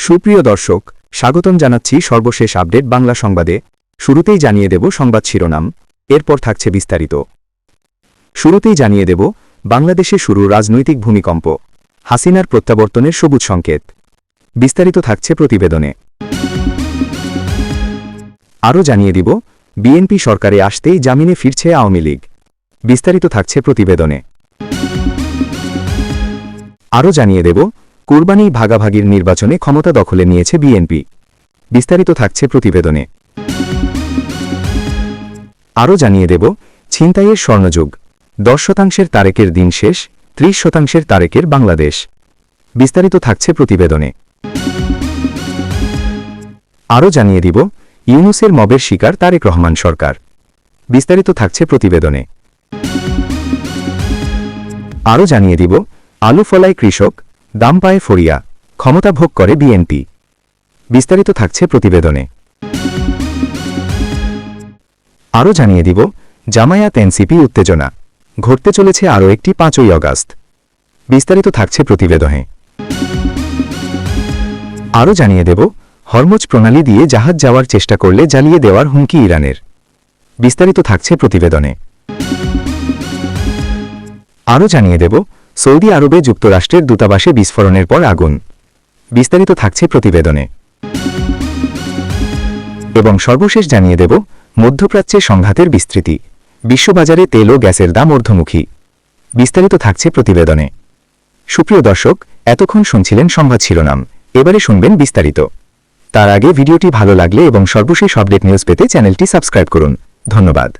সুপ্রিয় দর্শক, স্বাগতম জানাচ্ছি সর্বশেষ আপডেট বাংলা সংবাদে। শুরুতেই জানিয়ে দেব সংবাদ শিরোনাম, এরপর থাকছে বিস্তারিত। শুরুতেই জানিয়ে দেব বাংলাদেশে শুরু রাজনৈতিক ভূমিকম্প, হাসিনার প্রত্যাবর্তনের সবুজ সংকেত। বিস্তারিত থাকছে প্রতিবেদনে। আরও জানিয়ে দিব বিএনপি সরকারে আসতেই জামিনে ফিরছে আওয়ামী লীগ। বিস্তারিত থাকছে প্রতিবেদনে। আরও জানিয়ে দেব কোরবানি ভাগাভাগির নির্বাচনে ক্ষমতা দখলে নিয়েছে বিএনপি। বিস্তারিত থাকছে প্রতিবেদনে। আরও জানিয়ে দেব ছিনতাইয়ের স্বর্ণযুগ, 10% তারেকের দিন শেষ, 30% তারেকের বাংলাদেশ। বিস্তারিত থাকছে প্রতিবেদনে। আরও জানিয়ে দিব ইউনূসের মবের শিকার তারেক রহমান সরকার। বিস্তারিত থাকছে প্রতিবেদনে। আরও জানিয়ে দিব আলু ফলায় কৃষক, দাম পায় ফরিয়া, ক্ষমতা ভোগ করে বিএনপি। বিস্তারিত থাকছে প্রতিবেদনে। আরও জানিয়ে দিব জামায়াত এনসিপি উত্তেজনা, ঘটতে চলেছে আরও একটি 5ই আগস্ট। বিস্তারিত থাকছে প্রতিবেদনে। আরও জানিয়ে দেব হরমুজ প্রণালী দিয়ে জাহাজ যাওয়ার চেষ্টা করলে জ্বালিয়ে দেওয়ার হুমকি ইরানের। বিস্তারিত থাকছে প্রতিবেদনে। আরও জানিয়ে দেব সৌদি আরবে যুক্তরাষ্ট্রের দূতাবাসে বিস্ফোরণের পর আগুন। বিস্তারিত থাকছে প্রতিবেদনে। এবং সর্বশেষ জানিয়ে দেব মধ্যপ্রাচ্যে সংঘাতের বিস্তৃতি, বিশ্ববাজারে তেল ও গ্যাসের দাম ঊর্ধ্বমুখী। বিস্তারিত থাকছে প্রতিবেদনে। সুপ্রিয় দর্শক, এতক্ষণ শুনছিলেন সংবাদ শিরোনাম, এবারে শুনবেন বিস্তারিত। তার আগে ভিডিওটি ভালো লাগলে এবং সর্বশেষ আপডেট নিউজ পেতে চ্যানেলটি সাবস্ক্রাইব করুন। ধন্যবাদ।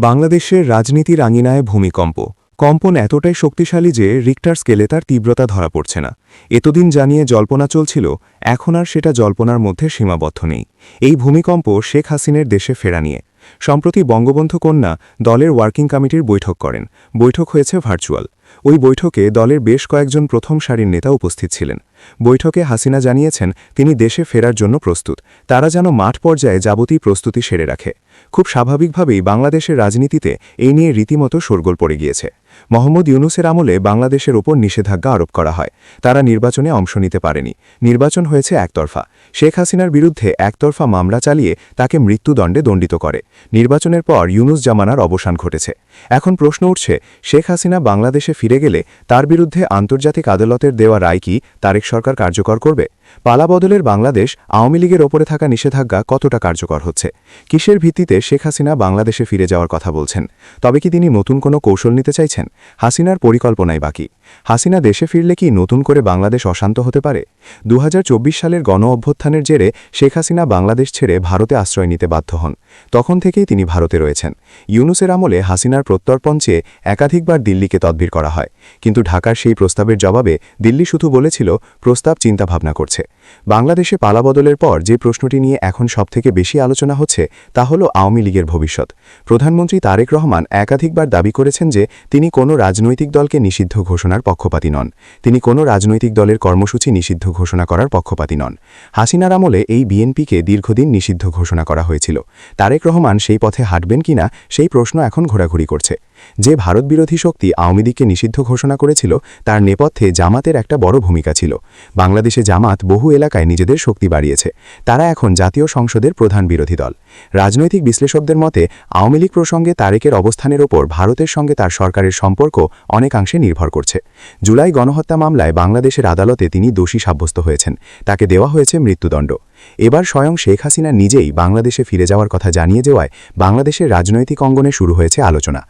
বাংলাদেশের রাজনীতির আঙিনায় ভূমিকম্প, কম্পন এতটাই শক্তিশালী যে রিক্টার স্কেলে তার তীব্রতা ধরা পড়ছে না। এতদিন জানিয়ে জল্পনা চলছিল, এখন আর সেটা জল্পনার মধ্যে সীমাবদ্ধ নেই। এই ভূমিকম্প শেখ হাসিনার দেশে ফেরা নিয়ে। সম্প্রতি বঙ্গবন্ধু কন্যা দলের ওয়ার্কিং কমিটির বৈঠক করেন। বৈঠক হয়েছে ভার্চুয়াল। ওই বৈঠকে দলের বেশ কয়েকজন প্রথম সারির নেতা উপস্থিত ছিলেন। বৈঠকে হাসিনা জানিয়েছেন তিনি দেশে ফেরার জন্য প্রস্তুত, তারা যেন মাঠ পর্যায়ে যাবতীয় প্রস্তুতি সেরে রাখে। খুব স্বাভাবিকভাবেই বাংলাদেশের রাজনীতিতে এই নিয়ে রীতিমতো শোরগোল পড়ে গিয়েছে। মোহাম্মদ ইউনূসের আমলে বাংলাদেশের ওপর নিষেধাজ্ঞা আরোপ করা হয়। তারা নির্বাচনে অংশ নিতে পারেনি। নির্বাচন হয়েছে একতরফা। শেখ হাসিনার বিরুদ্ধে একতরফা মামলা চালিয়ে তাকে মৃত্যুদণ্ডে দণ্ডিত করে। নির্বাচনের পর ইউনূস জামানার অবসান ঘটেছে। এখন প্রশ্ন উঠছে, শেখ হাসিনা বাংলাদেশে ফিরে গেলে তার বিরুদ্ধে আন্তর্জাতিক আদালতের দেওয়া রায় কি তারেক সরকার কার্যকর করবে? পালাবদলের বাংলাদেশ আওয়ামী লীগের ওপরে থাকা নিষেধাজ্ঞা কতটা কার্যকর হচ্ছে? কিসের ভিত্তিতে শেখ হাসিনা বাংলাদেশে ফিরে যাওয়ার কথা বলছেন? তবে কি তিনি নতুন কোনো কৌশল নিতে চাইছেন? হাসিনার পরিকল্পনাই বাকি। হাসিনা দেশে ফিরলে কি নতুন করে বাংলাদেশ অশান্ত হতে পারে? 2024 সালের গণ অভ্যুত্থানের জেরে শেখ হাসিনা বাংলাদেশ ছেড়ে ভারতে আশ্রয় নিতে বাধ্য হন। তখন থেকেই তিনি ভারতে রয়েছেন। ইউনূসের আমলে হাসিনার প্রত্যর্পণ চেয়ে একাধিকবার দিল্লিকে তদবির করা হয়, কিন্তু ঢাকার সেই প্রস্তাবের জবাবে দিল্লি শুধু বলেছিল প্রস্তাব চিন্তাভাবনা করছে। বাংলাদেশে পালাবদলের পর যে প্রশ্নটি নিয়ে এখন সবথেকে বেশি আলোচনা হচ্ছে তা হল আওয়ামী লীগের ভবিষ্যৎ। প্রধানমন্ত্রী তারেক রহমান একাধিকবার দাবি করেছেন যে তিনি কোনো রাজনৈতিক দলকে নিষিদ্ধ ঘোষণার পক্ষপাতী নন। তিনি কোনো রাজনৈতিক দলের কর্মসূচি নিষিদ্ধ ঘোষণা করার পক্ষপাতী নন। হাসিনার আমলে এই বিএনপিকে দীর্ঘদিন নিষিদ্ধ ঘোষণা করা হয়েছিল। তারেক রহমান সেই পথে হাঁটবেন কিনা সেই প্রশ্ন এখন ঘোরাঘুরি করছে। যে ভারতবিরোধী শক্তি আওয়ামী লীগকে নিষিদ্ধ ঘোষণা করেছিল তার নেপথ্যে জামাতের একটা বড় ভূমিকা ছিল। বাংলাদেশে জামাত বহু এলাকায় নিজেদের শক্তি বাড়িয়েছে। তারা এখন জাতীয় সংসদের প্রধান বিরোধী দল। রাজনৈতিক বিশ্লেষকদের মতে আওয়ামী লীগ প্রসঙ্গে তারেকের অবস্থানের ওপর ভারতের সঙ্গে তার সরকারের সম্পর্ক অনেকাংশে নির্ভর করছে। জুলাই গণহত্যা মামলায় বাংলাদেশের আদালতে তিনি দোষী সাব্যস্ত হয়েছেন। তাকে দেওয়া হয়েছে মৃত্যুদণ্ড। এবার স্বয়ং শেখ হাসিনা নিজেই বাংলাদেশে ফিরে যাওয়ার কথা জানিয়ে দেওয়ায় বাংলাদেশের রাজনৈতিক অঙ্গনে শুরু হয়েছে আলোচনা।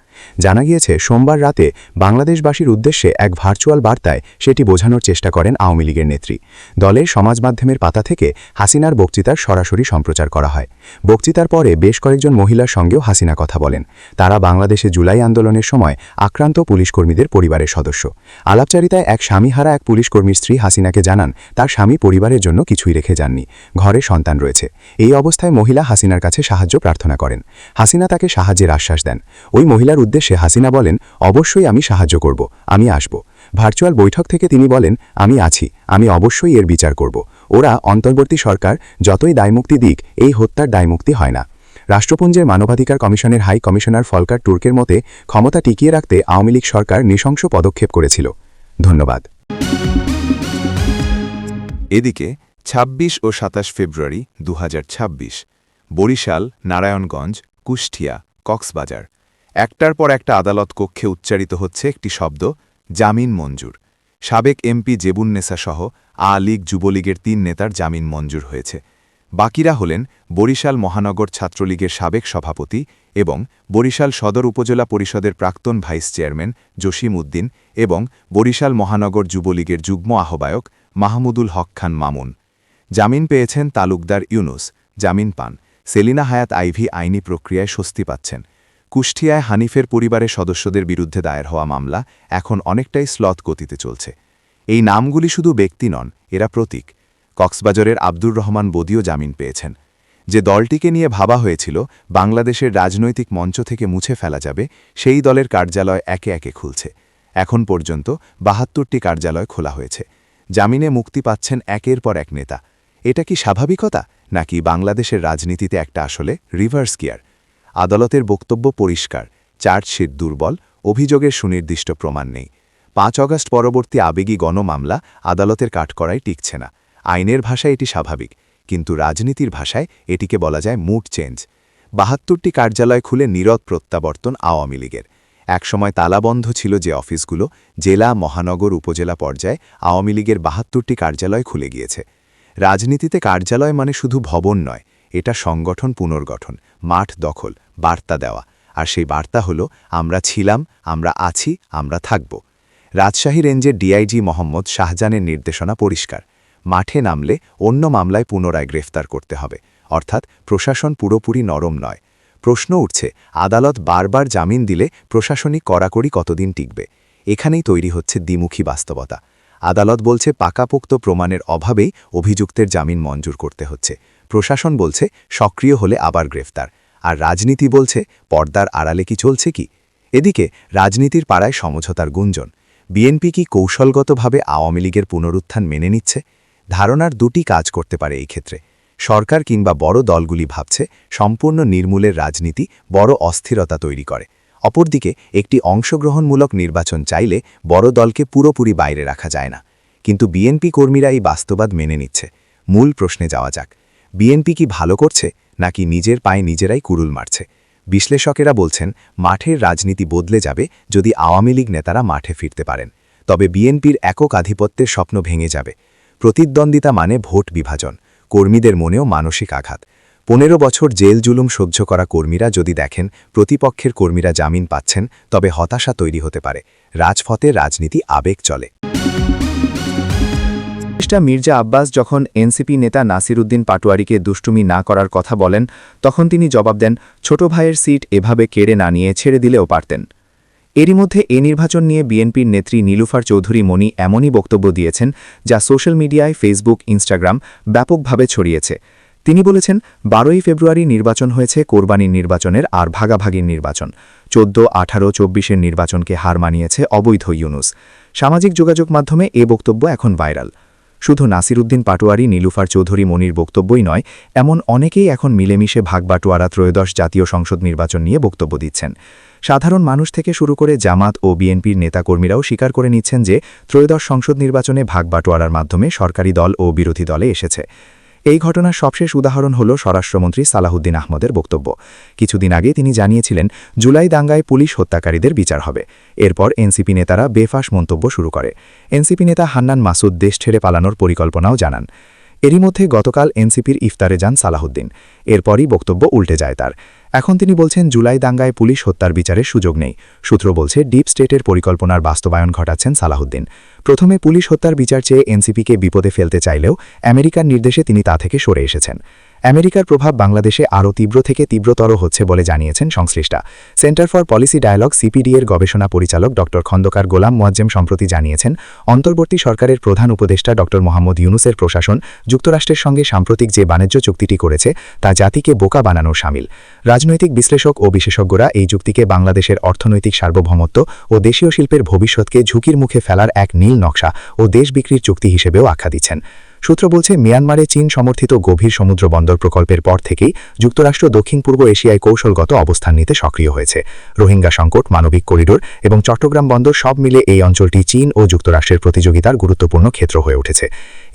জানা গিয়েছে সোমবার রাতে বাংলাদেশবাসীর উদ্দেশ্যে এক ভার্চুয়াল বার্তায় সেটি বোঝানোর চেষ্টা করেন আওয়ামী লীগের নেত্রী। দলের সমাজ মাধ্যমের পাতা থেকে হাসিনার বক্তৃতার সরাসরি সম্প্রচার করা হয়। বক্তৃতার পরে বেশ কয়েকজন মহিলার সঙ্গেও হাসিনা কথা বলেন। তারা বাংলাদেশে জুলাই আন্দোলনের সময় আক্রান্ত পুলিশকর্মীদের পরিবারের সদস্য। আলাপচারিতায় এক স্বামীহারা এক পুলিশকর্মীর স্ত্রী হাসিনাকে জানান তার স্বামী পরিবারের জন্য কিছুই রেখে যাননি, ঘরে সন্তান রয়েছে। এই অবস্থায় মহিলা হাসিনার কাছে সাহায্য প্রার্থনা করেন। হাসিনা তাকে সাহায্যের আশ্বাস দেন। ওই মহিলার উদ্দেশ্যে হাসিনা বলেন, অবশ্যই আমি সাহায্য করব, আমি আসব। ভার্চুয়াল বৈঠক থেকে তিনি বলেন, আমি আছি, আমি অবশ্যই এর বিচার করব। ওরা অন্তর্বর্তী সরকার যতই দায়মুক্তি দিক এই হত্যার দায়মুক্তি হয় না। রাষ্ট্রপুঞ্জের মানবাধিকার কমিশনের হাই কমিশনার ফলকার টুর্কের মতে ক্ষমতা টিকিয়ে রাখতে আওয়ামী লীগ সরকার নৃশংস পদক্ষেপ করেছিল। ধন্যবাদ। এদিকে ২৬ ও ২৭ ফেব্রুয়ারি ২০২৬ বরিশাল, নারায়ণগঞ্জ, কুষ্টিয়া, কক্সবাজার একটার পর একটা আদালত কক্ষে উচ্চারিত হচ্ছে একটি শব্দ, জামিন মঞ্জুর। সাবেক এমপি জেবুন্নেসা সহ আ লীগ যুবলীগের ৩ নেতার জামিন মঞ্জুর হয়েছে। বাকিরা হলেন বরিশাল মহানগর ছাত্রলীগের সাবেক সভাপতি এবং বরিশাল সদর উপজেলা পরিষদের প্রাক্তন ভাইস চেয়ারম্যান জসিম উদ্দিন এবং বরিশাল মহানগর যুবলীগের যুগ্ম আহ্বায়ক মাহমুদুল হক খান মামুন। জামিন পেয়েছেন তালুকদার ইউনুস, জামিন পান সেলিনা হায়াত আইভি। আইনি প্রক্রিয়ায় স্বস্তি পাচ্ছেন। কুষ্টিয়ায় হানিফের পরিবারের সদস্যদের বিরুদ্ধে দায়ের হওয়া মামলা এখন অনেকটাই স্লথ গতিতে চলছে। এই নামগুলি শুধু ব্যক্তি নন, এরা প্রতীক। কক্সবাজারের আব্দুর রহমান বদিও জামিন পেয়েছেন। যে দলটিকে নিয়ে ভাবা হয়েছিল বাংলাদেশের রাজনৈতিক মঞ্চ থেকে মুছে ফেলা যাবে, সেই দলের কার্যালয় একে একে খুলছে। এখন পর্যন্ত ৭২টি কার্যালয় খোলা হয়েছে। জামিনে মুক্তি পাচ্ছেন একের পর এক নেতা। এটা কি স্বাভাবিকতা, নাকি বাংলাদেশের রাজনীতিতে একটা আসলে রিভার্স গিয়ার? আদালতের বক্তব্য পরিষ্কার, চার্জশিট দুর্বল, অভিযোগের সুনির্দিষ্ট প্রমাণ নেই। ৫ অগাস্ট পরবর্তী আবেগী গণমামলা আদালতের কাঠকড়ায় টিকছে না। আইনের ভাষায় এটি স্বাভাবিক, কিন্তু রাজনীতির ভাষায় এটিকে বলা যায় মুড চেঞ্জ। ৭২টি কার্যালয় খুলে নীরব প্রত্যাবর্তন আওয়ামী লীগের। একসময় তালাবন্ধ ছিল যে অফিসগুলো, জেলা, মহানগর, উপজেলা পর্যায়ে আওয়ামী লীগের ৭২টি কার্যালয় খুলে গিয়েছে। রাজনীতিতে কার্যালয় মানে শুধু ভবন নয়, এটা সংগঠন পুনর্গঠন, মাঠ দখল, বার্তা দেওয়া। আর সেই বার্তা হলো, আমরা ছিলাম, আমরা আছি, আমরা থাকব। রাজশাহী রেঞ্জের ডিআইজি মোহাম্মদ শাহজানের নির্দেশনা পরিষ্কার, মাঠে নামলে অন্য মামলায় পুনরায় গ্রেফতার করতে হবে। অর্থাৎ প্রশাসন পুরোপুরি নরম নয়। প্রশ্ন উঠছে, আদালত বারবার জামিন দিলে প্রশাসনিক কড়াকড়ি কতদিন টিকবে? এখানেই তৈরি হচ্ছে দ্বিমুখী বাস্তবতা। আদালত বলছে পাকাপোক্ত প্রমাণের অভাবেই অভিযুক্তের জামিন মঞ্জুর করতে হচ্ছে। প্রশাসন বলছে সক্রিয় হলে আবার গ্রেফতার। আর রাজনীতি বলছে পর্দার আড়ালে কি চলছে কি? এদিকে রাজনীতির পাড়ায় সমঝোতার গুঞ্জন। বিএনপি কি কৌশলগতভাবে আওয়ামী লীগের পুনরুত্থান মেনে নিচ্ছে? ধারণার দুটি কাজ করতে পারে এই ক্ষেত্রে। সরকার কিংবা বড় দলগুলি ভাবছে সম্পূর্ণ নির্মূলের রাজনীতি বড় অস্থিরতা তৈরি করে। অপরদিকে একটি অংশগ্রহণমূলক নির্বাচন চাইলে বড় দলকে পুরোপুরি বাইরে রাখা যায় না। কিন্তু বিএনপি কর্মীরা এই বাস্তবাদ মেনে নিচ্ছে। মূল প্রশ্নে যাওয়া যাক, বিএনপি কি ভালো করছে, নাকি নিজের পায়ে নিজেরাই কুড়ুল মারছে? বিশ্লেষকেরা বলছেন মাঠের রাজনীতি বদলে যাবে যদি আওয়ামী লীগ নেতারা মাঠে ফিরতে পারেন। তবে বিএনপির একক আধিপত্যের স্বপ্ন ভেঙে যাবে। প্রতিদ্বন্দ্বিতা মানে ভোট বিভাজন, কর্মীদের মনেও মানসিক আঘাত। ১৫ বছর জেল জুলুম সহ্য করা কর্মীরা যদি দেখেন প্রতিপক্ষের কর্মীরা জামিন পাচ্ছেন, তবে হতাশা তৈরি হতে পারে। রাজপথে রাজনীতি আবেগ চলে। মির্জা আব্বাস যখন এনসিপি নেতা নাসিরউদ্দিন পাটোয়ারিকে দুষ্টুমি না করার কথা বলেন, তখন তিনি জবাব দেন, ছোট ভাইয়ের সিট এভাবে কেড়ে না নিয়ে ছেড়ে দিলেও পারতেন। এরই মধ্যে এ নির্বাচন নিয়ে বিএনপির নেত্রী নীলুফার চৌধুরী মনি এমনই বক্তব্য দিয়েছেন, যা সোশ্যাল মিডিয়ায়, ফেসবুক, ইনস্টাগ্রাম ব্যাপকভাবে ছড়িয়েছে। তিনি বলেছেন, ১২ই ফেব্রুয়ারি নির্বাচন হয়েছে কোরবানির নির্বাচনের আর ভাগাভাগির নির্বাচন। ১৪, ১৮, ২৪-এর নির্বাচনকে হার মানিয়েছে অবৈধ ইউনুস। সামাজিক যোগাযোগ মাধ্যমে এ বক্তব্য এখন ভাইরাল। শুধু নাসিরউদ্দিন পাটোয়ারি, নীলুফার চৌধুরী মনির বক্তব্যই নয়, এমন অনেকেই এখন মিলেমিশে ভাগবাটোয়ারা ত্রয়োদশ জাতীয় সংসদ নির্বাচন নিয়ে বক্তব্য দিচ্ছেন। সাধারণ মানুষ থেকে শুরু করে জামাত ও বিএনপির নেতাকর্মীরাও স্বীকার করে নিচ্ছেন যে ত্রয়োদশ সংসদ নির্বাচনে ভাগবাটোয়ারার মাধ্যমে সরকারি দল ও বিরোধী দলে এসেছে। এই ঘটনার সবশেষ উদাহরণ হল স্বরাষ্ট্রমন্ত্রী সালাহুদ্দিন আহমদের বক্তব্য। কিছুদিন আগে তিনি জানিয়েছিলেন, জুলাই দাঙ্গায় পুলিশ হত্যাকারীদের বিচার হবে। এরপর এনসিপি নেতারা বেফাঁস মন্তব্য শুরু করে। এনসিপি নেতা হান্নান মাসুদ দেশ ছেড়ে পালানোর পরিকল্পনাও জানান। এরই মধ্যে গতকাল এনসিপির ইফতারে যান সালাহুদ্দিন। এরপরই বক্তব্য উল্টে যায় তার। এখন তিনি বলছেন, জুলাই দাঙ্গায় পুলিশ হত্যার বিচারের সুযোগ নেই। সূত্র বলছে, ডিপ স্টেটের পরিকল্পনার বাস্তবায়ন ঘটাচ্ছেন সালাহুদ্দিন। প্রথমে পুলিশ হত্যার বিচার চেয়ে এনসিপিকে বিপদে ফেলতে চাইলেও আমেরিকার নির্দেশে তিনি তা থেকে সরে এসেছেন। আমেরিকার প্রভাব বাংলাদেশে আরও তীব্র থেকে তীব্রতর হচ্ছে বলে জানিয়েছেন সংশ্লিষ্টা। Centre for policy dialogue CPD এর গবেষণা পরিচালক ড খন্দকার গোলাম মোয়াজ্জেম সম্প্রতি জানিয়েছেন, অন্তর্বর্তী সরকারের প্রধান উপদেষ্টা ড মোহাম্মদ ইউনুসের প্রশাসন যুক্তরাষ্ট্রের সঙ্গে সাম্প্রতিক যে বাণিজ্য চুক্তিটি করেছে তা জাতিকে বোকা বানানো শামিল। রাজনৈতিক বিশ্লেষক ও বিশেষজ্ঞরা এই চুক্তিকে বাংলাদেশের অর্থনৈতিক সার্বভৌমত্ব ও দেশীয় শিল্পের ভবিষ্যৎকে ঝুঁকির মুখে ফেলার এক নীল নকশা ও দেশ বিক্রির চুক্তি হিসেবেও আখ্যা দিচ্ছেন। সূত্র বলছে মিয়ানমারে চীন সমর্থিত গভীর সমুদ্র বন্দর প্রকল্পের পর থেকেই যুক্তরাষ্ট্র দক্ষিণ পূর্ব এশিয়ায় কৌশলগত অবস্থান নিতে সক্রিয় হয়েছে। রোহিঙ্গা সংকট, মানবিক করিডোর এবং চট্টগ্রাম বন্দর সব মিলে এই অঞ্চলটি চীন ও যুক্তরাষ্ট্রের প্রতিযোগিতার গুরুত্বপূর্ণ ক্ষেত্র হয়ে উঠেছে।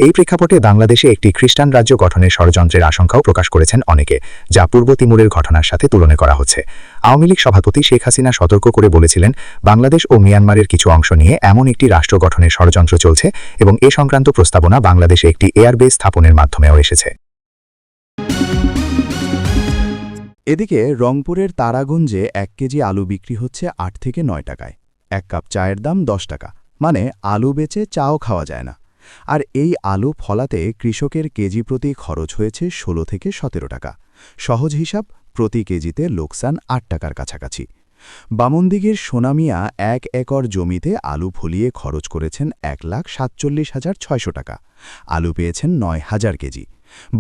এই প্রেক্ষাপটে বাংলাদেশে একটি খ্রিস্টান রাজ্য গঠনের ষড়যন্ত্রের আশঙ্কাও প্রকাশ করেছেন অনেকে, যা পূর্ব তিমুরের ঘটনার সাথে তুলনা করা হচ্ছে। আওয়ামী লীগ সভাপতি শেখ হাসিনা সতর্ক করে বলেছিলেন, বাংলাদেশ ও মিয়ানমারের কিছু অংশ নিয়ে এমন একটি রাষ্ট্র গঠনের ষড়যন্ত্র চলছে এবং এ সংক্রান্ত প্রস্তাবনা বাংলাদেশে একটি এয়ারবেস স্থাপনের মাধ্যমেও এসেছে। এদিকে রংপুরের তারাগঞ্জে 1 কেজি আলু বিক্রি হচ্ছে 8 থেকে 9 টাকায়। 1 কাপ চায়ের দাম 10 টাকা, মানে আলু বেচে চাও খাওয়া যায় না। আর এই আলু ফলাতে কৃষকের কেজি প্রতি খরচ হয়েছে 16 থেকে 17 টাকা। সহজ হিসাব, প্রতি কেজিতে লোকসান 8 টাকার কাছাকাছি। বামনদিঘির সোনামিয়া 1 একর জমিতে আলু ফলিয়ে খরচ করেছেন 1,47,600 টাকা। আলু পেয়েছেন 9,000 কেজি।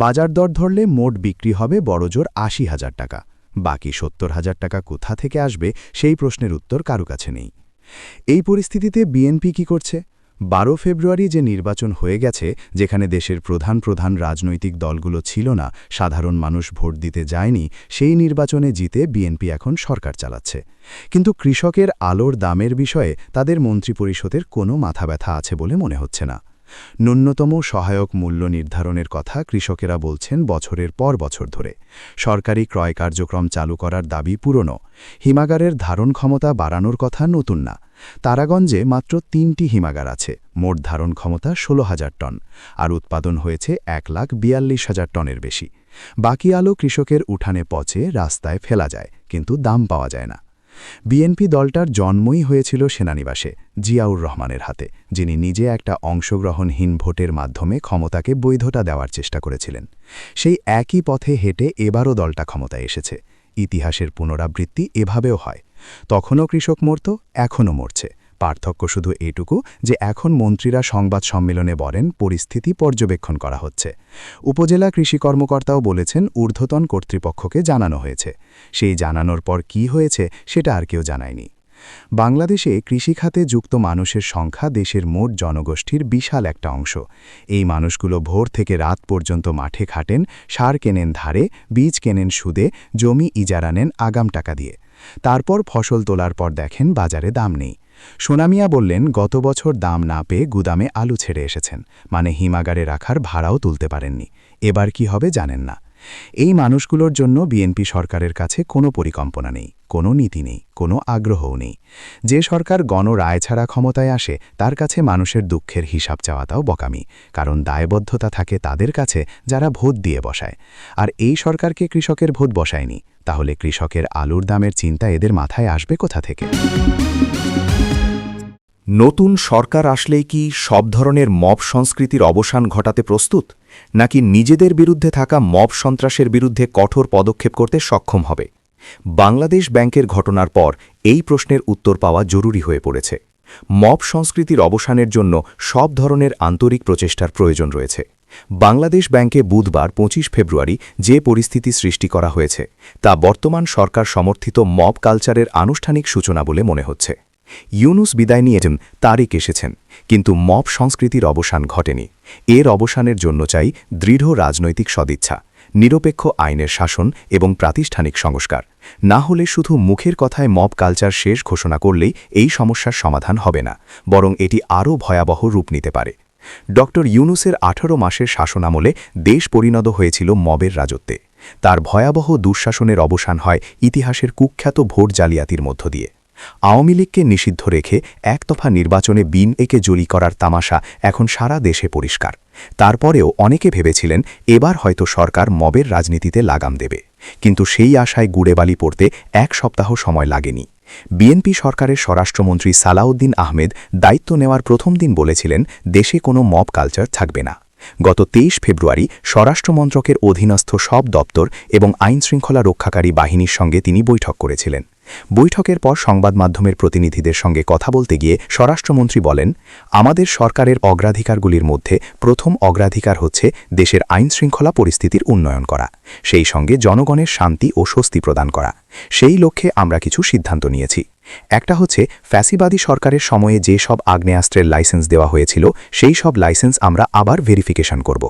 বাজার দর ধরলে মোট বিক্রি হবে বড়জোর 80,000 টাকা। বাকি 70,000 টাকা কোথা থেকে আসবে সেই প্রশ্নের উত্তর কারো কাছে নেই। এই পরিস্থিতিতে বিএনপি কি করছে? 12 ফেব্রুয়ারি যে নির্বাচন হয়ে গেছে, যেখানে দেশের প্রধান রাজনৈতিক দলগুলো ছিল না, সাধারণ মানুষ ভোট দিতে যায়নি, সেই নির্বাচনে জিতে বিএনপি এখন সরকার চালাচ্ছে। কিন্তু কৃষকের আলুর দামের বিষয়ে তাদের মন্ত্রিপরিষদের কোনো মাথাব্যথা আছে বলে মনে হচ্ছে না। ন্যূনতম সহায়ক মূল্য নির্ধারণের কথা কৃষকেরা বলছেন বছরের পর বছর ধরে। সরকারি ক্রয় কার্যক্রম চালু করার দাবি পুরনো। হিমাগারের ধারণ ক্ষমতা বাড়ানোর কথা নতুন না। তারাগঞ্জে মাত্র 3টি হিমাগার আছে, মোট ধারণ ক্ষমতা 16,000 টন, আর উৎপাদন হয়েছে 1,42,000 টনের বেশি। বাকি আলু কৃষকের উঠানে পচে রাস্তায় ফেলা যায়, কিন্তু দাম পাওয়া যায় না। বিএনপি দলটার জন্মই হয়েছিল সেনানিবাসে, জিয়াউর রহমানের হাতে, যিনি নিজে একটা অংশগ্রহণহীন ভোটের মাধ্যমে ক্ষমতাকে বৈধতা দেওয়ার চেষ্টা করেছিলেন। সেই একই পথে হেঁটে এবারও দলটা ক্ষমতায় এসেছে। ইতিহাসের পুনরাবৃত্তি এভাবেও হয়। তখনও কৃষক মরত, এখনও মরছে। পার্থক্য শুধু এটুকু যে এখন মন্ত্রীরা সংবাদ সম্মেলনে বলেন পরিস্থিতি পর্যবেক্ষণ করা হচ্ছে। উপজেলা কৃষি কর্মকর্তাও বলেছেন ঊর্ধ্বতন কর্তৃপক্ষকে জানানো হয়েছে। সেই জানানোর পর কি হয়েছে সেটা আর কেউ জানায়নি। বাংলাদেশে কৃষিখাতে যুক্ত মানুষের সংখ্যা দেশের মোট জনগোষ্ঠীর বিশাল একটা অংশ। এই মানুষগুলো ভোর থেকে রাত পর্যন্ত মাঠে খাটেন, সার কেনেন ধারে, বীজ কেনেন সুদে, জমি ইজারা নেন আগাম টাকা দিয়ে। তারপর ফসল তোলার পর দেখেন বাজারে দাম নেই। সোনামিয়া বললেন, গত বছর দাম না পেয়ে গুদামে আলু ছেড়ে এসেছেন, মানে হিমাগারে রাখার ভাড়াও তুলতে পারেননি। এবার কি হবে জানেন না। এই মানুষগুলোর জন্য বিএনপি সরকারের কাছে কোনো পরিকল্পনা নেই, কোনো নীতি নেই, কোনো আগ্রহও নেই। যে সরকার গণরায় ছাড়া ক্ষমতায় আসে, তার কাছে মানুষের দুঃখের হিসাব চাওয়াটাও বোকামি, কারণ দায়বদ্ধতা থাকে তাদের কাছে যারা ভোট দিয়ে বসায়। আর এই সরকারকে কৃষকের ভোট বসায়নি, তাহলে কৃষকের আলুর দামের চিন্তা এদের মাথায় আসবে কোথা থেকে? নতুন সরকার আসলেই কি সব ধরনের মব সংস্কৃতির অবসান ঘটাতে প্রস্তুত, নাকি নিজেদের বিরুদ্ধে থাকা মব সন্ত্রাসের বিরুদ্ধে কঠোর পদক্ষেপ করতে সক্ষম হবে? বাংলাদেশ ব্যাংকের ঘটনার পর এই প্রশ্নের উত্তর পাওয়া জরুরি হয়ে পড়েছে। মব সংস্কৃতির অবসানের জন্য সব ধরনের আন্তরিক প্রচেষ্টার প্রয়োজন রয়েছে। বাংলাদেশ ব্যাংকে বুধবার 25 ফেব্রুয়ারি যে পরিস্থিতি সৃষ্টি করা হয়েছে, তা বর্তমান সরকার সমর্থিত মব কালচারের আনুষ্ঠানিক সূচনা বলে মনে হচ্ছে। ইউনুস বিদায় নিয়েছেন, তারিখ এসেছেন, কিন্তু মব সংস্কৃতির অবসান ঘটেনি। এর অবসানের জন্য চাই দৃঢ় রাজনৈতিক সদিচ্ছা, নিরপেক্ষ আইনের শাসন এবং প্রাতিষ্ঠানিক সংস্কার। না হলে শুধু মুখের কথায় মব কালচার শেষ ঘোষণা করলেই এই সমস্যার সমাধান হবে না, বরং এটি আরও ভয়াবহ রূপ নিতে পারে। ড ইউনুসের 18 মাসের শাসনামলে দেশ পরিণত হয়েছিল মবের রাজত্বে। তার ভয়াবহ দুঃশাসনের অবসান হয় ইতিহাসের কুখ্যাত ভোট জালিয়াতির মধ্য দিয়ে। আওয়ামী লীগকে নিষিদ্ধ রেখে একতফা নির্বাচনে বিন একে জলি করার তামাশা এখন সারা দেশে পরিষ্কার। তারপরেও অনেকে ভেবেছিলেন এবার হয়তো সরকার মবের রাজনীতিতে লাগাম দেবে, কিন্তু সেই আশায় গুড়ে বালি পড়তে 1 সপ্তাহ সময় লাগেনি। বিএনপি সরকারের স্বরাষ্ট্রমন্ত্রী সালাউদ্দিন আহমেদ দায়িত্ব নেওয়ার প্রথম দিন বলেছিলেন দেশে কোনো মব কালচার থাকবে না। গত 23 ফেব্রুয়ারি স্বরাষ্ট্র মন্ত্রকের অধীনস্থ সব দপ্তর এবং আইনশৃঙ্খলা রক্ষাকারী বাহিনীর সঙ্গে তিনি বৈঠক করেছিলেন। বৈঠকের পর সংবাদ মাধ্যমের প্রতিনিধিদের সঙ্গে কথা বলতে গিয়ে স্বরাষ্ট্রমন্ত্রী বলেন, আমাদের সরকারের অগ্রাধিকারগুলির মধ্যে প্রথম অগ্রাধিকার হচ্ছে দেশের আইনশৃঙ্খলা পরিস্থিতির উন্নয়ন করা, সেই সঙ্গে জনগণের শান্তি ও স্বস্তি প্রদান করা। সেই লক্ষ্যে আমরা কিছু সিদ্ধান্ত নিয়েছি। একটা হচ্ছে ফ্যাসিবাদী সরকারের সময়ে যে সব আগ্নেয়াস্ত্রের লাইসেন্স দেওয়া হয়েছিল সেই সব লাইসেন্স আমরা আবার ভেরিফিকেশন করব।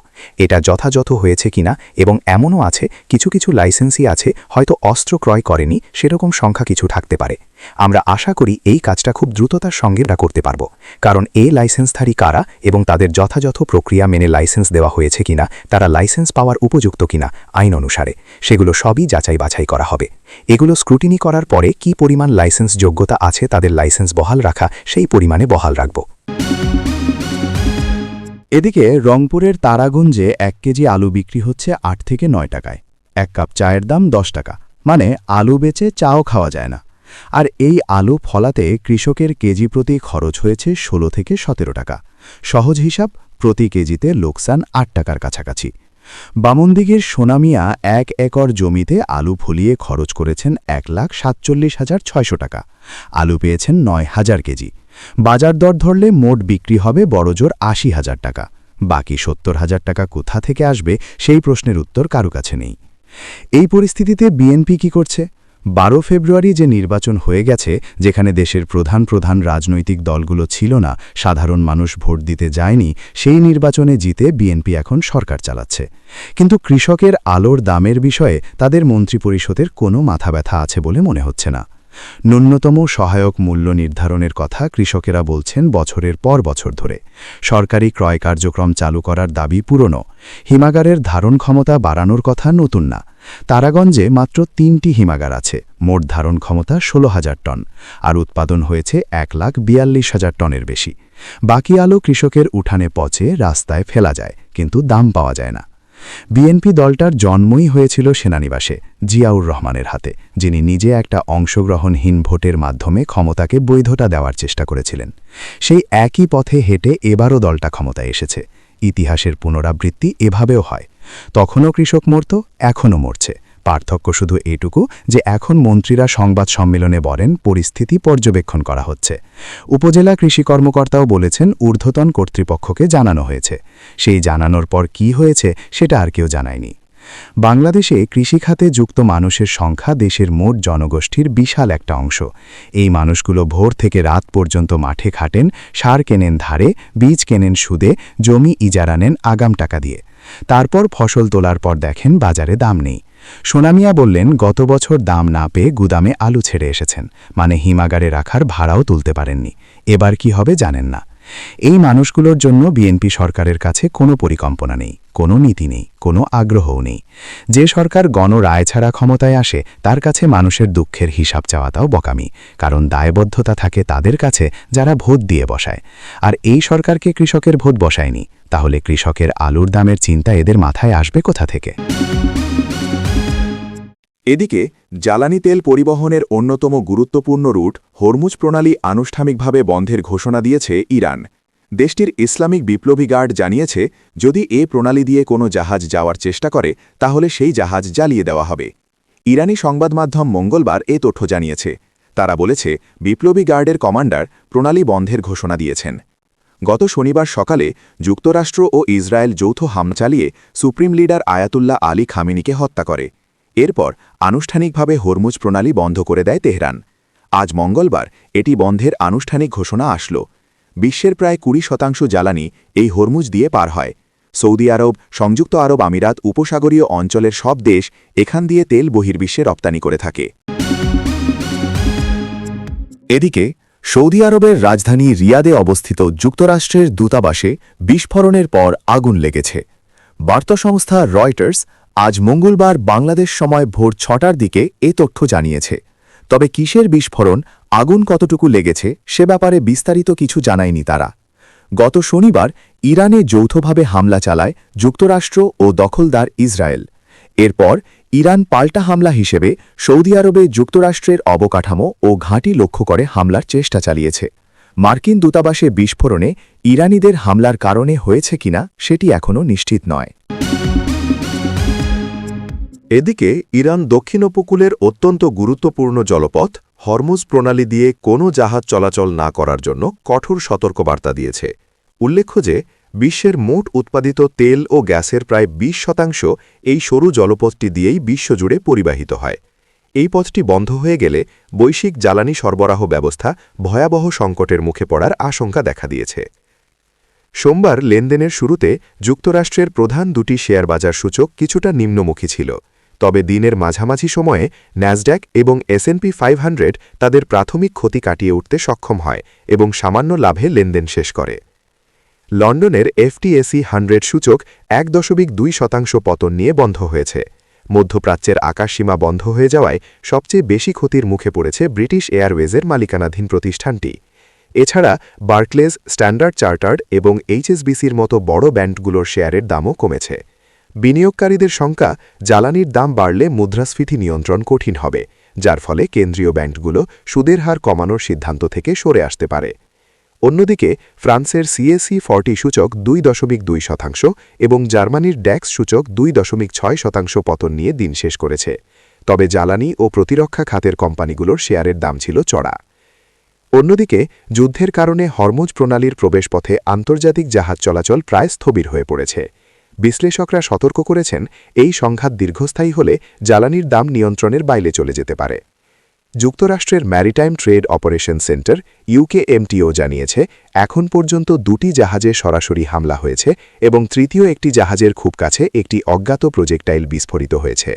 এটা যথাযথ হয়েছে কিনা, এবং এমনও আছে কিছু কিছু লাইসেন্সই আছে হয়তো অস্ত্র ক্রয় করেনি, সেরকম সংখ্যা কিছু থাকতে পারে। আমরা আশা করি এই কাজটা খুব দ্রুততার সঙ্গে আমরা করতে পারব, কারণ এই লাইসেন্সধারী কারা এবং তাদের যথাযথ প্রক্রিয়া মেনে লাইসেন্স দেওয়া হয়েছে কিনা, তারা লাইসেন্স পাওয়ার উপযুক্ত কিনা আইন অনুসারে, সেগুলো সবই যাচাই বাছাই করা হবে। এগুলো স্ক্রুটিনি করার পরে কি পরিমাণ লাইসেন্স যোগ্যতা আছে তাদের লাইসেন্স বহাল রাখা সেই পরিমাণে বহাল রাখব। এদিকে রংপুরের তারাগঞ্জে 1 কেজি আলু বিক্রি হচ্ছে 8 থেকে 9 টাকায়। 1 কাপ চায়ের দাম 10 টাকা, মানে আলু বেচে চাও খাওয়া যায় না। আর এই আলু ফলাতে কৃষকের কেজি প্রতি খরচ হয়েছে 16 থেকে 17 টাকা। সহজ হিসাব, প্রতি কেজিতে লোকসান 8 টাকার কাছাকাছি। বামনদিঘির সোনামিয়া 1 একর জমিতে আলু ফলিয়ে খরচ করেছেন 1,47,600 টাকা। আলু পেয়েছেন 9,000 কেজি। বাজার দর ধরলে মোট বিক্রি হবে বড়জোর 80,000 টাকা। বাকি 70,000 টাকা কোথা থেকে আসবে সেই প্রশ্নের উত্তর কারো কাছে নেই। এই পরিস্থিতিতে বিএনপি কি করছে? 12 ফেব্রুয়ারি যে নির্বাচন হয়ে গেছে, যেখানে দেশের প্রধান রাজনৈতিক দলগুলো ছিল না, সাধারণ মানুষ ভোট দিতে যায়নি, সেই নির্বাচনে জিতে বিএনপি এখন সরকার চালাচ্ছে। কিন্তু কৃষকের আলুর দামের বিষয়ে তাদের মন্ত্রিপরিষদের কোনো মাথা ব্যথা আছে বলে মনে হচ্ছে না। ন্যূনতম সহায়ক মূল্য নির্ধারণের কথা কৃষকেরা বলছেন বছরের পর বছর ধরে। সরকারি ক্রয় কার্যক্রম চালু করার দাবি পুরনো। হিমাগারের ধারণ ক্ষমতা বাড়ানোর কথা নতুন না। তারাগঞ্জে মাত্র 3টি হিমাগার আছে, মোট ধারণ ক্ষমতা 16,000 টন, আর উৎপাদন হয়েছে 1,42,000 টনের বেশি। বাকি আলু কৃষকের উঠানে পচে রাস্তায় ফেলা যায়, কিন্তু দাম পাওয়া যায় না। বিএনপি দলটার জন্মই হয়েছিল সেনানিবাসে, জিয়াউর রহমানের হাতে, যিনি নিজে একটা অংশগ্রহণহীন ভোটের মাধ্যমে ক্ষমতাকে বৈধতা দেওয়ার চেষ্টা করেছিলেন। সেই একই পথে হেঁটে এবারও দলটা ক্ষমতায় এসেছে। ইতিহাসের পুনরাবৃত্তি এভাবেও হয়। তখনও কৃষক মরত, এখনও মরছে। পার্থক্য শুধু এটুকু যে এখন মন্ত্রীরা সংবাদ সম্মেলনে বলেন পরিস্থিতি পর্যবেক্ষণ করা হচ্ছে। উপজেলা কৃষি কর্মকর্তাও বলেছেন ঊর্ধ্বতন কর্তৃপক্ষকে জানানো হয়েছে। সেই জানানোর পর কি হয়েছে সেটা আর কেউ জানায়নি। বাংলাদেশে কৃষিখাতে যুক্ত মানুষের সংখ্যা দেশের মোট জনগোষ্ঠীর বিশাল একটা অংশ। এই মানুষগুলো ভোর থেকে রাত পর্যন্ত মাঠে খাটেন, সার কেনেন ধারে, বীজ কেনেন সুদে, জমি ইজারা নেন আগাম টাকা দিয়ে। তারপর ফসল তোলার পর দেখেন বাজারে দাম নেই। সোনামিয়া বললেন গত বছর দাম না পেয়ে গুদামে আলু ছেড়ে এসেছেন, মানে হিমাগারে রাখার ভাড়াও তুলতে পারেননি। এবার কি হবে জানেন না। এই মানুষগুলোর জন্য বিএনপি সরকারের কাছে কোনো পরিকল্পনা নেই, কোনো নীতি নেই, কোনো আগ্রহও নেই। যে সরকার গণরায় ছাড়া ক্ষমতায় আসে তার কাছে মানুষের দুঃখের হিসাব চাওয়াটাও বোকামি, কারণ দায়বদ্ধতা থাকে তাদের কাছে যারা ভোট দিয়ে বসায়। আর এই সরকারকে কৃষকের ভোট বসায়নি, তাহলে কৃষকের আলুর দামের চিন্তা এদের মাথায় আসবে কোথা থেকে? এদিকে জ্বালানি তেল পরিবহনের অন্যতম গুরুত্বপূর্ণ রুট হরমুজ প্রণালী আনুষ্ঠানিকভাবে বন্ধের ঘোষণা দিয়েছে ইরান। দেশটির ইসলামিক বিপ্লবী গার্ড জানিয়েছে, যদি এ প্রণালী দিয়ে কোনো জাহাজ যাওয়ার চেষ্টা করে তাহলে সেই জাহাজ জ্বালিয়ে দেওয়া হবে। ইরানি সংবাদ মাধ্যম মঙ্গলবার এ তথ্য জানিয়েছে। তারা বলেছে, বিপ্লবী গার্ডের কমান্ডার প্রণালী বন্ধের ঘোষণা দিয়েছেন। গত শনিবার সকালে যুক্তরাষ্ট্র ও ইসরায়েল যৌথ হামলা চালিয়ে সুপ্রিম লিডার আয়াতুল্লাহ আলী খামেনিকে হত্যা করে। এরপর আনুষ্ঠানিকভাবে হরমুজ প্রণালী বন্ধ করে দেয় তেহরান। আজ মঙ্গলবার এটি বন্ধের আনুষ্ঠানিক ঘোষণা আসল। বিশ্বের প্রায় 20% জ্বালানি এই হরমুজ দিয়ে পার হয়। সৌদি আরব, সংযুক্ত আরব আমিরাত, উপসাগরীয় অঞ্চলের সব দেশ এখান দিয়ে তেল বহির্বিশ্বে রপ্তানি করে থাকে। এদিকে সৌদি আরবের রাজধানী রিয়াদে অবস্থিত যুক্তরাষ্ট্রের দূতাবাসে বিস্ফোরণের পর আগুন লেগেছে। বার্তা সংস্থা রয়টার্স আজ মঙ্গলবার বাংলাদেশ সময় ভোর 6টার দিকে এ তথ্য জানিয়েছে। তবে কিসের বিস্ফোরণ, আগুন কতটুকু লেগেছে সে ব্যাপারে বিস্তারিত কিছু জানায়নি তারা। গত শনিবার ইরানে যৌথভাবে হামলা চালায় যুক্তরাষ্ট্র ও দখলদার ইসরায়েল। এরপর ইরান পাল্টা হামলা হিসেবে সৌদি আরবে যুক্তরাষ্ট্রের অবকাঠামো ও ঘাঁটি লক্ষ্য করে হামলার চেষ্টা চালিয়েছে। মার্কিন দূতাবাসে বিস্ফোরণে ইরানিদের হামলার কারণে হয়েছে কিনা সেটি এখনও নিশ্চিত নয়। এদিকে ইরান দক্ষিণ উপকূলের অত্যন্ত গুরুত্বপূর্ণ জলপথ হরমুজ প্রণালী দিয়ে কোনো জাহাজ চলাচল না করার জন্য কঠোর সতর্কবার্তা দিয়েছে। উল্লেখ্য যে বিশ্বের মোট উৎপাদিত তেল ও গ্যাসের প্রায় 20% এই সরু জলপথটি দিয়েই বিশ্বজুড়ে পরিবাহিত হয়। এই পথটি বন্ধ হয়ে গেলে বৈশ্বিক জ্বালানি সরবরাহ ব্যবস্থা ভয়াবহ সংকটের মুখে পড়ার আশঙ্কা দেখা দিয়েছে। সোমবার লেনদেনের শুরুতে যুক্তরাষ্ট্রের প্রধান দুটি শেয়ার বাজার সূচক কিছুটা নিম্নমুখী ছিল, তবে দিনের মাঝামাঝি সময়ে ন্যাসড্যাক এবং S&P 500 তাদের প্রাথমিক ক্ষতি কাটিয়ে উঠতে সক্ষম হয় এবং সামান্য লাভে লেনদেন শেষ করে। লন্ডনের FTSE 100 সূচক 1.2% পতন নিয়ে বন্ধ হয়েছে। মধ্যপ্রাচ্যের আকাশসীমা বন্ধ হয়ে যাওয়ায় সবচেয়ে বেশি ক্ষতির মুখে পড়েছে ব্রিটিশ এয়ারওয়েজের মালিকানাধীন প্রতিষ্ঠানটি। এছাড়া বার্কলেজ, স্ট্যান্ডার্ড চার্টার্ড এবং HSBCর মতো বড় ব্যাংকগুলোর শেয়ারের দামও কমেছে। বিনিয়োগকারীদের শঙ্কা, জ্বালানির দাম বাড়লে মুদ্রাস্ফীতি নিয়ন্ত্রণ কঠিন হবে, যার ফলে কেন্দ্রীয় ব্যাংকগুলো সুদের হার কমানোর সিদ্ধান্ত থেকে সরে আসতে পারে। অন্যদিকে ফ্রান্সের CAC 40 সূচক 2.2% এবং জার্মানির ড্যাক্স সূচক 2.6% পতন নিয়ে দিন শেষ করেছে। তবে জ্বালানি ও প্রতিরক্ষা খাতের কোম্পানিগুলোর শেয়ারের দাম ছিল চড়া। অন্যদিকে যুদ্ধের কারণে হরমুজ প্রণালীর প্রবেশপথে আন্তর্জাতিক জাহাজ চলাচল প্রায় স্থবির হয়ে পড়েছে। বিশ্লেষকরা সতর্ক করেছেন, এই সংঘাত দীর্ঘস্থায়ী হলে জ্বালানির দাম নিয়ন্ত্রণের বাইরে চলে যেতে পারে। যুক্তরাষ্ট্রের maritime trade operation centre UKMTO জানিয়েছে, এখন পর্যন্ত 2টি জাহাজে সরাসরি হামলা হয়েছে এবং তৃতীয় একটি জাহাজের খুব কাছে একটি অজ্ঞাত প্রজেক্টাইল বিস্ফোরিত হয়েছে।